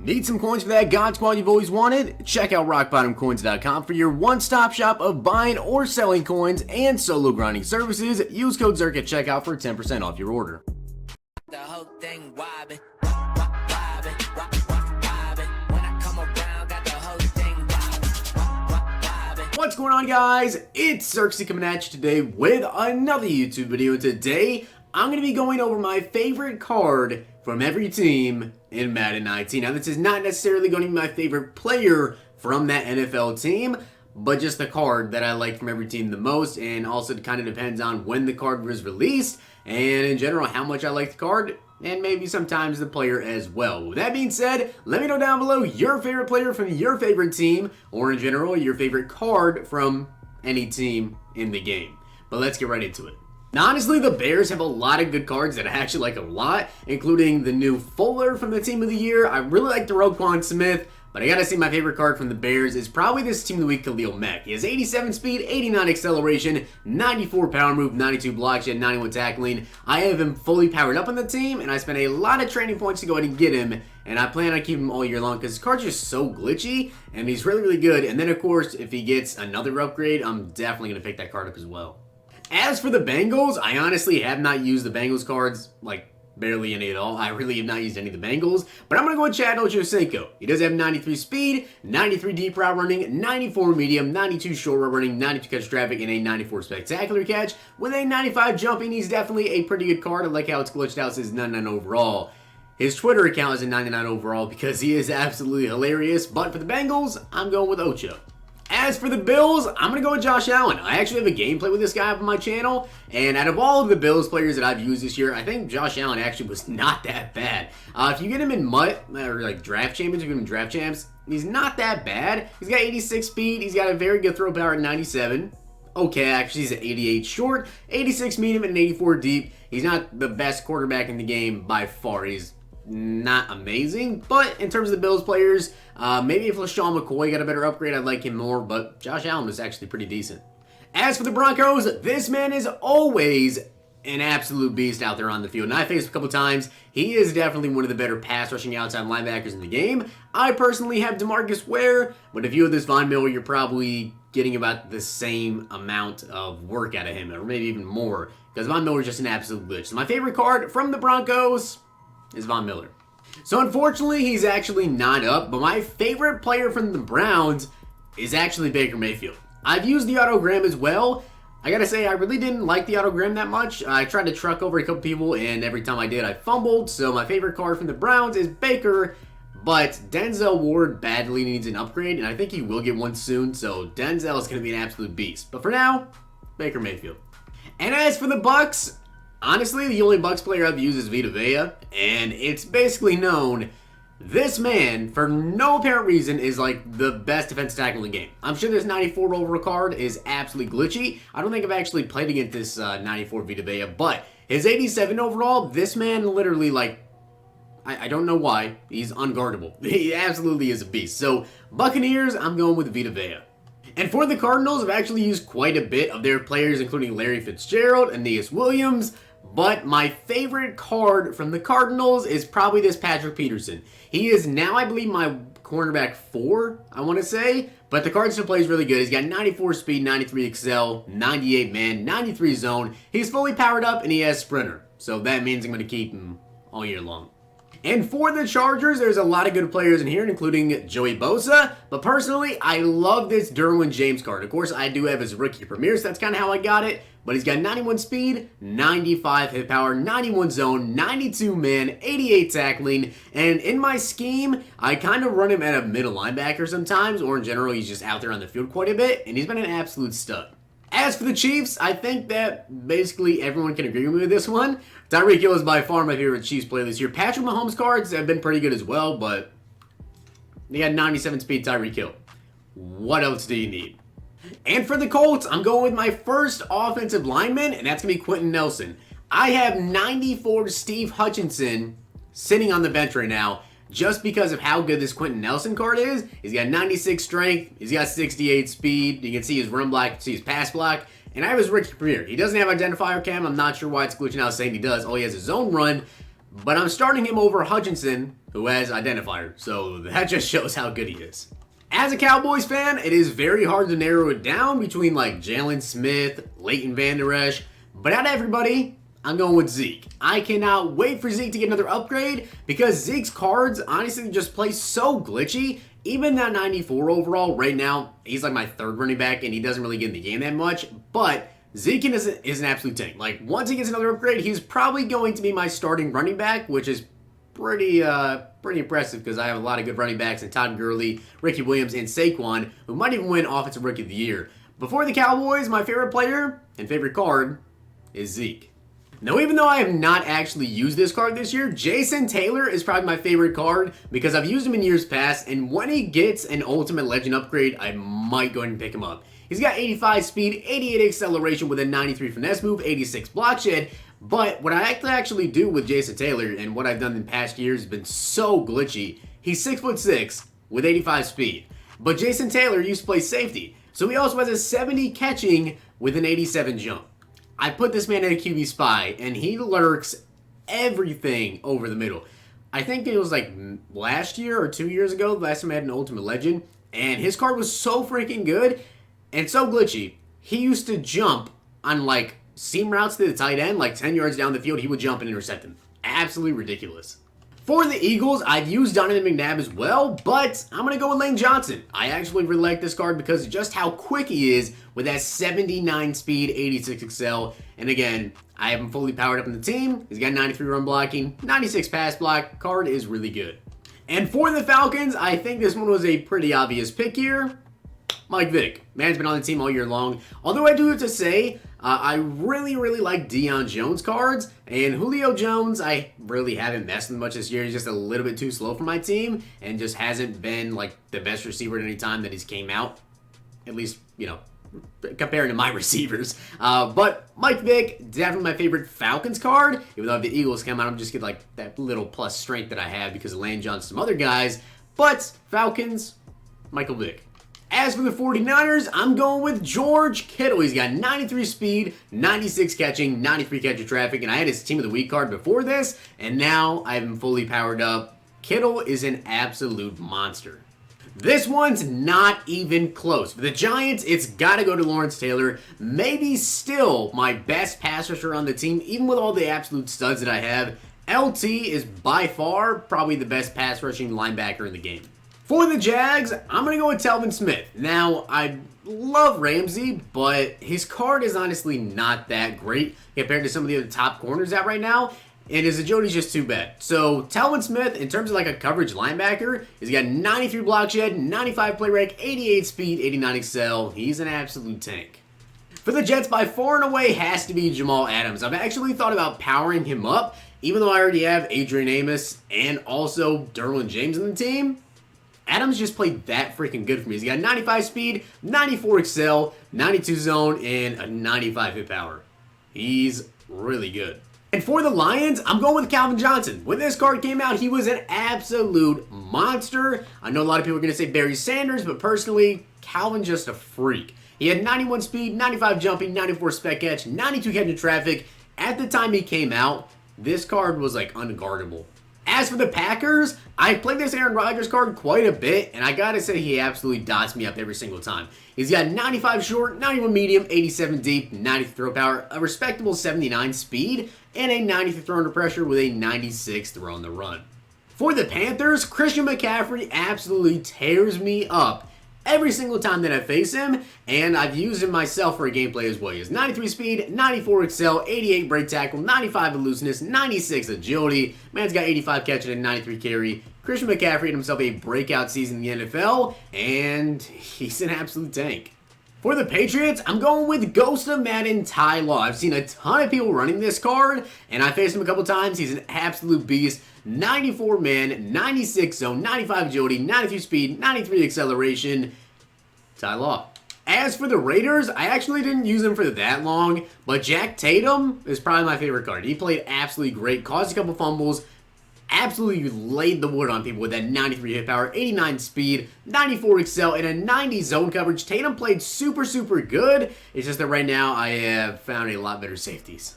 Need some coins for that God Squad you've always wanted? Check out rockbottomcoins.com for your one-stop shop of buying or selling coins and solo grinding services. Use code Zirksee at checkout for 10% off your order. The whole thing wobbin', wobbin', wobbin'. When I come around, got the whole thing wobbin'. What's going on, guys? It's Zirksee coming at you today with another YouTube video. Today, I'm going to be going over my favorite card from every team in Madden 19. Now, this is not necessarily going to be my favorite player from that NFL team, but just the card that I like from every team the most, and also it kind of depends on when the card was released, and in general, how much I like the card, and maybe sometimes the player as well. With that being said, let me know down below your favorite player from your favorite team, or in general, your favorite card from any team in the game. But let's get right into it. Now, honestly, the Bears have a lot of good cards that I actually like a lot, including the new Fuller from the Team of the Year. I really like the Roquan Smith, but I gotta say my favorite card from the Bears is probably this Team of the Week Khalil Mack. He has 87 speed, 89 acceleration, 94 power move, 92 block shed, 91 tackling. I have him fully powered up on the team, and I spent a lot of training points to go ahead and get him, and I plan on keeping him all year long because his card's just so glitchy, and he's really, really good. And then, of course, if he gets another upgrade, I'm definitely gonna pick that card up as well. As for the Bengals, I honestly have not used the Bengals cards, like, barely any at all. I really have not used any of the Bengals, but I'm going to go with Chad Ochocinco. He does have 93 speed, 93 deep route running, 94 medium, 92 short route running, 92 catch traffic, and a 94 spectacular catch. With a 95 jumping, he's definitely a pretty good card. I like how it's glitched out, says 99 overall. His Twitter account is a 99 overall because he is absolutely hilarious, but for the Bengals, I'm going with Ocho. As for the Bills, I'm going to go with Josh Allen. I actually have a gameplay with this guy on my channel, and out of all of the Bills players that I've used this year, I think Josh Allen actually was not that bad. If you get him in MUT, or like draft champions, you get him in draft champs, he's not that bad. He's got 86 speed, he's got a very good throw power at 97. Okay, actually he's at 88 short, 86 medium, and 84 deep. He's not the best quarterback in the game by far. He's not amazing, but in terms of the Bills players, maybe if LaShawn McCoy got a better upgrade, I'd like him more, but Josh Allen was actually pretty decent. As for the Broncos, this man is always an absolute beast out there on the field, and I faced him a couple times. He is definitely one of the better pass rushing outside linebackers in the game. I personally have DeMarcus Ware, but if you have this Von Miller, you're probably getting about the same amount of work out of him, or maybe even more, because Von Miller is just an absolute glitch. So my favorite card from the Broncos is Von Miller. So unfortunately, he's actually not up, but my favorite player from the Browns is actually Baker Mayfield. I've used the autogram as well. I gotta say, I really didn't like the autogram that much. I tried to truck over a couple people, and every time I did, I fumbled. So my favorite card from the Browns is Baker, but Denzel Ward badly needs an upgrade, and I think he will get one soon, so Denzel is gonna be an absolute beast. But for now, Baker Mayfield. And as for the Bucs, honestly, the only Bucs player I've used is Vita Vea, and it's basically known this man, for no apparent reason, is like the best defensive tackle in the game. I'm sure this 94 overall card is absolutely glitchy. I don't think I've actually played against this 94 Vita Vea, but his 87 overall, this man literally, like, I don't know why, he's unguardable. He absolutely is a beast. So, Buccaneers, I'm going with Vita Vea. And for the Cardinals, I've actually used quite a bit of their players, including Larry Fitzgerald, Aeneas Williams, but my favorite card from the Cardinals is probably this Patrick Peterson. He is now, I believe, my cornerback 4, I want to say, but the card still plays really good. He's got 94 speed, 93 excel, 98 man, 93 zone. He's fully powered up, and he has sprinter, so that means I'm going to keep him all year long. And for the Chargers, there's a lot of good players in here, including Joey Bosa. But personally, I love this Derwin James card. Of course, I do have his rookie premiere, so that's kind of how I got it. But he's got 91 speed, 95 hit power, 91 zone, 92 man, 88 tackling. And in my scheme, I kind of run him at a middle linebacker sometimes, or in general, he's just out there on the field quite a bit. And he's been an absolute stud. As for the Chiefs, I think that basically everyone can agree with me with this one. Tyreek Hill is by far my favorite Chiefs player this year. Patrick Mahomes cards have been pretty good as well, but they got 97 speed Tyreek Hill. What else do you need? And for the Colts, I'm going with my first offensive lineman, and that's going to be Quentin Nelson. I have 94 Steve Hutchinson sitting on the bench right now just because of how good this Quentin Nelson card is. He's got 96 strength, he's got 68 speed, you can see his run block, you can see his pass block, and I have his rookie premiere. He doesn't have identifier cam, I'm not sure why it's glitching out saying he does. All he has is zone run, but I'm starting him over Hutchinson, who has identifier, so that just shows how good he is. As a Cowboys fan, it is very hard to narrow it down between like Jalen Smith, Leighton Vander Esch, but out of everybody, I'm going with Zeke. I cannot wait for Zeke to get another upgrade because Zeke's cards honestly just play so glitchy. Even that 94 overall right now, he's like my third running back and he doesn't really get in the game that much, but Zeke is an absolute tank. Like once he gets another upgrade, he's probably going to be my starting running back, which is pretty impressive because I have a lot of good running backs in Todd Gurley, Ricky Williams, and Saquon, who might even win Offensive Rookie of the Year. Before the Cowboys, my favorite player and favorite card is Zeke. Now, even though I have not actually used this card this year, Jason Taylor is probably my favorite card because I've used him in years past, and when he gets an Ultimate Legend upgrade, I might go ahead and pick him up. He's got 85 speed, 88 acceleration with a 93 finesse move, 86 block shed, but what I actually do with Jason Taylor and what I've done in past years has been so glitchy. He's 6'6" with 85 speed, but Jason Taylor used to play safety, so he also has a 70 catching with an 87 jump. I put this man in a QB spy, and he lurks everything over the middle. I think it was like last year or 2 years ago, the last time I had an Ultimate Legend, and his card was so freaking good and so glitchy. He used to jump on like seam routes to the tight end, like 10 yards down the field, he would jump and intercept him. Absolutely ridiculous. For the Eagles, I've used Donovan McNabb as well, but I'm going to go with Lane Johnson. I actually really like this card because of just how quick he is with that 79 speed, 86 excel. And again, I have him fully powered up in the team. He's got 93 run blocking, 96 pass block. Card is really good. And for the Falcons, I think this one was a pretty obvious pick here. Mike Vick. Man's been on the team all year long. Although I do have to say, I really like Deion Jones cards. And Julio Jones, I really haven't messed with much this year. He's just a little bit too slow for my team. And just hasn't been like the best receiver at any time that he's came out. At least, you know, comparing to my receivers. But Mike Vick, definitely my favorite Falcons card. Even though if the Eagles come out, I'm just get like that little plus strength that I have because of Lane Johnson and some other guys. But Falcons, Michael Vick. As for the 49ers, I'm going with George Kittle. He's got 93 speed, 96 catching, 93 catch of traffic, and I had his Team of the Week card before this, and now I have him fully powered up. Kittle is an absolute monster. This one's not even close. For the Giants, it's got to go to Lawrence Taylor. Maybe still my best pass rusher on the team, even with all the absolute studs that I have. LT is by far probably the best pass rushing linebacker in the game. For the Jags, I'm going to go with Telvin Smith. Now, I love Ramsey, but his card is honestly not that great compared to some of the other top corners out right now, and his agility's just too bad. So, Telvin Smith, in terms of like a coverage linebacker, he's got 93 block shed, 95 play rec, 88 speed, 89 excel. He's an absolute tank. For the Jets, by far and away, has to be Jamal Adams. I've actually thought about powering him up, even though I already have Adrian Amos and also Derwin James on the team. Adams just played that freaking good for me. He's got 95 speed, 94 excel, 92 zone, and a 95 hit power. He's really good. And for the Lions, I'm going with Calvin Johnson. When this card came out, he was an absolute monster. I know a lot of people are going to say Barry Sanders, but personally, Calvin's just a freak. He had 91 speed, 95 jumping, 94 spec catch, 92 catch in traffic. At the time he came out, this card was like unguardable. As for the Packers, I played this Aaron Rodgers card quite a bit, and I gotta say he absolutely dots me up every single time. He's got 95 short, 91 medium, 87 deep, 90 throw power, a respectable 79 speed, and a 93 throw under pressure with a 96 throw on the run. For the Panthers, Christian McCaffrey absolutely tears me up every single time that I face him, and I've used him myself for a gameplay as well. He has 93 speed, 94 excel, 88 break tackle, 95 elusiveness, 96 agility. Man's got 85 catching and 93 carry. Christian McCaffrey had himself a breakout season in the NFL, and he's an absolute tank. For the Patriots, I'm going with Ghost of Madden Ty Law. I've seen a ton of people running this card, and I faced him a couple times. He's an absolute beast. 94 man, 96 zone, 95 agility, 93 speed, 93 acceleration. Ty Law. As for the Raiders, I actually didn't use him for that long, but Jack Tatum is probably my favorite card. He played absolutely great, caused a couple fumbles, absolutely laid the wood on people with that 93 hit power, 89 speed, 94 excel, and a 90 zone coverage. Tatum played super good. It's just that right now I have found a lot better safeties.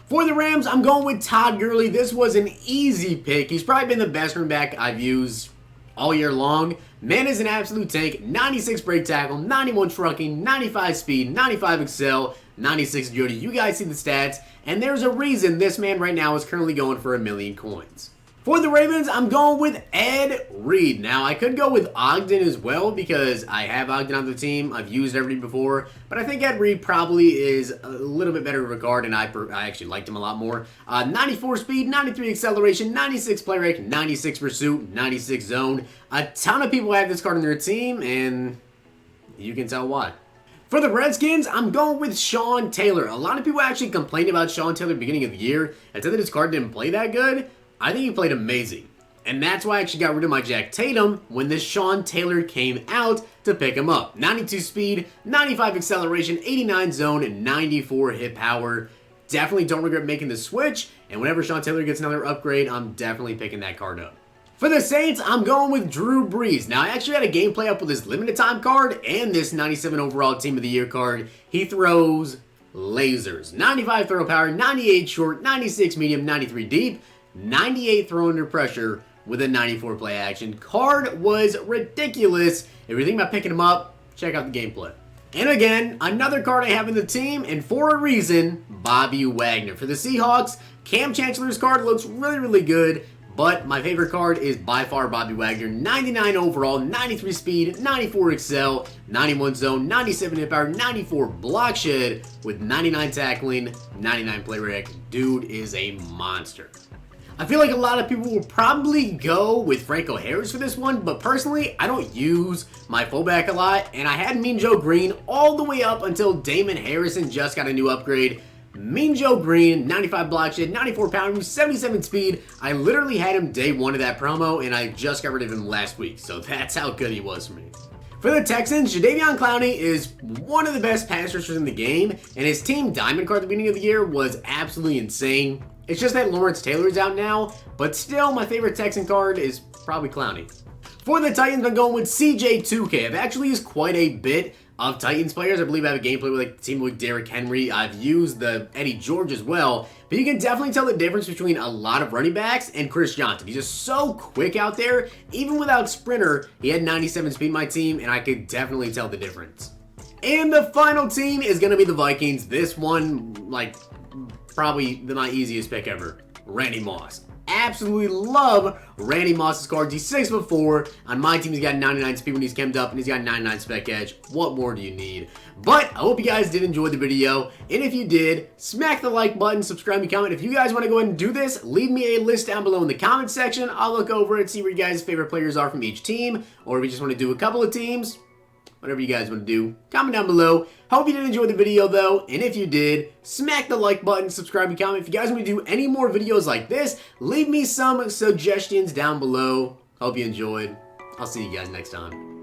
For the Rams, I'm going with Todd Gurley. This was an easy pick. He's probably been the best running back I've used all year long. Man is an absolute tank. 96 break tackle, 91 trucking, 95 speed, 95 excel, 96 agility. You guys see the stats, and there's a reason this man right now is currently going for $1 million coins. For the Ravens, I'm going with Ed Reed. Now, I could go with Ogden as well because I have Ogden on the team. I've used Ed Reed before, but I think Ed Reed probably is a little bit better regard, and I actually liked him a lot more. 94 speed, 93 acceleration, 96 play rate, 96 pursuit, 96 zone. A ton of people have this card on their team, and you can tell why. For the Redskins, I'm going with Sean Taylor. A lot of people actually complained about Sean Taylor at the beginning of the year and said that his card didn't play that good. I think he played amazing. And that's why I actually got rid of my Jack Tatum when this Sean Taylor came out to pick him up. 92 speed, 95 acceleration, 89 zone, and 94 hit power. Definitely don't regret making the switch. And whenever Sean Taylor gets another upgrade, I'm definitely picking that card up. For the Saints, I'm going with Drew Brees. Now, I actually had a gameplay up with this limited time card and this 97 overall Team of the Year card. He throws lasers. 95 throw power, 98 short, 96 medium, 93 deep, 98 throw under pressure with a 94 play action. Card was ridiculous. If you're thinking about picking him up, check out the gameplay. And again, another card I have in the team, and for a reason, Bobby Wagner. For the Seahawks, Cam Chancellor's card looks really, really good. But my favorite card is by far Bobby Wagner. 99 overall, 93 speed, 94 excel, 91 zone, 97 hit power, 94 block shed with 99 tackling, 99 play rate. Dude is a monster. I feel like a lot of people will probably go with Franco Harris for this one, but personally, I don't use my fullback a lot, and I had Mean Joe Green all the way up until Damon Harrison just got a new upgrade. Mean Joe Green, 95 block shed, 94 power, 77 speed. I literally had him day one of that promo, and I just got rid of him last week, so that's how good he was for me. For the Texans, Jadeveon Clowney is one of the best pass rushers in the game, and his team diamond card at the beginning of the year was absolutely insane. It's just that Lawrence Taylor's out now, but still my favorite Texan card is probably Clowney. For the Titans, I'm going with CJ2K. I've actually used quite a bit of Titans players. I believe I have a gameplay with like team with Derrick Henry. I've used the Eddie George as well, but you can definitely tell the difference between a lot of running backs and Chris Johnson. He's just so quick out there. Even without sprinter, he had 97 speed in my team, and I could definitely tell the difference. And the final team is going to be the Vikings. This one, like, probably my easiest pick ever. Randy Moss. Absolutely love Randy Moss's cards. He's 6'4". On my team, he's got 99 speed when he's chemmed up, and he's got 99 spec edge. What more do you need? But I hope you guys did enjoy the video, and if you did, smack the like button, subscribe, and comment. If you guys want to go ahead and do this, leave me a list down below in the comment section. I'll look over it, see where you guys' favorite players are from each team, or if you just want to do a couple of teams. Whatever you guys want to do, comment down below. Hope you did enjoy the video though, and if you did, smack the like button, subscribe, and comment. If you guys want to do any more videos like this, leave me some suggestions down below. Hope you enjoyed. I'll see you guys next time.